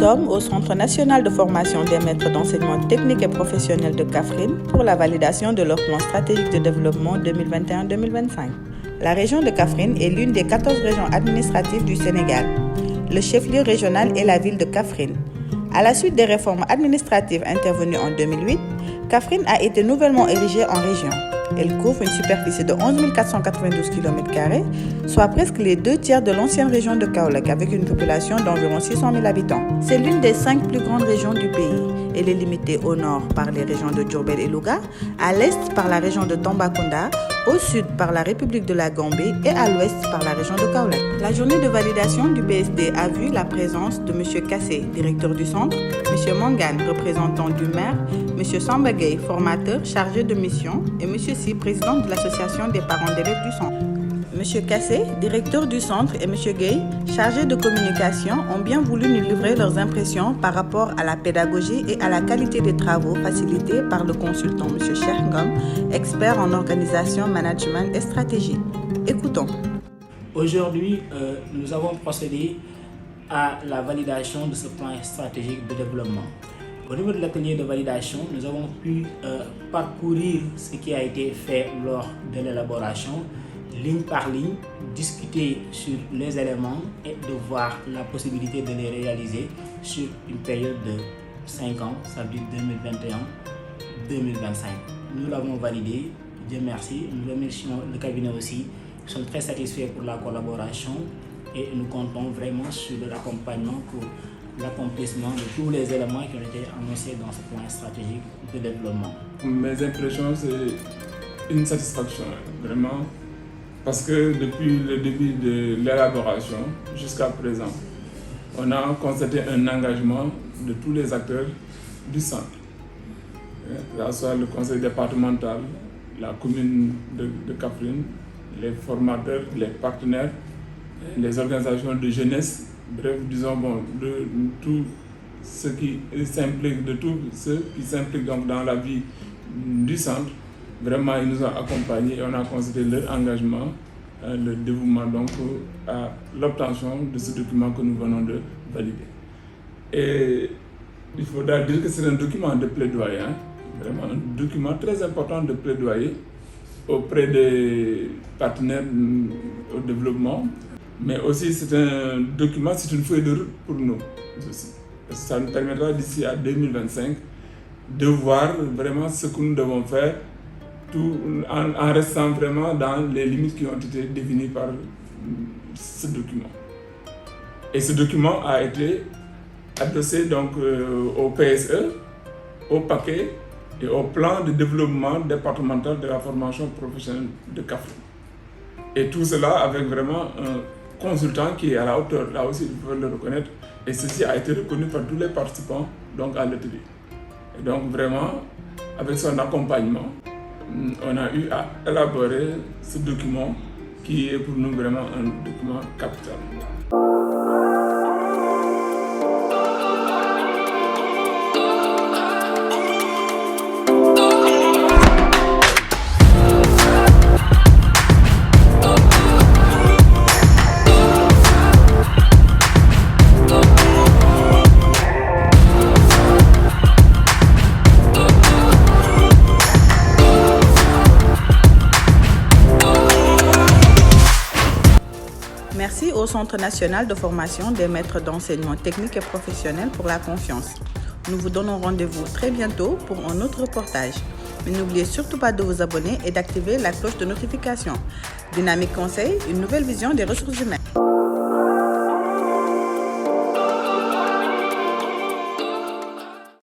sommes au Centre national de formation des maîtres d'enseignement technique et professionnel de Kaffrine pour la validation de leur plan stratégique de développement 2021-2025. La région de Kaffrine est l'une des 14 régions administratives du Sénégal. Le chef-lieu régional est la ville de Kaffrine. À la suite des réformes administratives intervenues en 2008, Kaffrine a été nouvellement érigée en région. Elle couvre une superficie de 11 492 km², soit presque les 2/3 de l'ancienne région de Kaolack avec une population d'environ 600 000 habitants. C'est l'une des 5 plus grandes régions du pays. Elle est limitée au nord par les régions de Diourbel et Louga, à l'est par la région de Tambacounda, au sud par la République de la Gambie et à l'ouest par la région de Kaolack. La journée de validation du PSD a vu la présence de M. Kassé, directeur du centre, M. Mangane, représentant du maire, M. Samba Gueye, formateur chargé de mission, et M. Si, président de l'association des parents d'élèves du centre. M. Kassé, directeur du centre, et M. Gueye, chargé de communication, ont bien voulu nous livrer leurs impressions par rapport à la pédagogie et à la qualité des travaux facilités par le consultant M. Cheikh Ngom, expert en organisation, management et stratégie. Écoutons. Aujourd'hui, nous avons procédé à la validation de ce plan stratégique de développement. Au niveau de l'atelier de validation, nous avons pu parcourir ce qui a été fait lors de l'élaboration, ligne par ligne, discuter sur les éléments et de voir la possibilité de les réaliser sur une période de 5 ans, ça veut dire 2021-2025. Nous l'avons validé, Dieu merci, nous remercions le cabinet aussi, nous sommes très satisfaits pour la collaboration et nous comptons vraiment sur l'accompagnement pour l'accomplissement de tous les éléments qui ont été annoncés dans ce plan stratégique de développement. Mes impressions, c'est une satisfaction, vraiment, parce que depuis le début de l'élaboration jusqu'à présent, on a constaté un engagement de tous les acteurs du centre, que ce soit le conseil départemental, la commune de Kaffrine, les formateurs, les partenaires, les organisations de jeunesse, bref, disons de tout ce qui s'implique, de tous ceux qui s'impliquent donc dans la vie du centre. Vraiment, ils nous ont accompagnés et on a constaté leur engagement, le dévouement donc à l'obtention de ce document que nous venons de valider. Et il faudra dire que c'est un document de plaidoyer, vraiment un document très important de plaidoyer auprès des partenaires au développement. Mais aussi c'est un document, c'est une feuille de route pour nous aussi. Parce que ça nous permettra d'ici à 2025 de voir vraiment ce que nous devons faire tout en restant vraiment dans les limites qui ont été définies par ce document. Et ce document a été adossé donc au PSE, au paquet et au plan de développement départemental de la formation professionnelle de Kaffrine. Et tout cela avec vraiment un consultant qui est à la hauteur, là aussi il faut le reconnaître, et ceci a été reconnu par tous les participants donc à l'atelier. Et donc vraiment, avec son accompagnement, on a eu à élaborer ce document qui est pour nous vraiment un document capital. Merci au Centre national de formation des maîtres d'enseignement technique et professionnel pour la confiance. Nous vous donnons rendez-vous très bientôt pour un autre reportage. Mais n'oubliez surtout pas de vous abonner et d'activer la cloche de notification. Dynamique Conseil, une nouvelle vision des ressources humaines.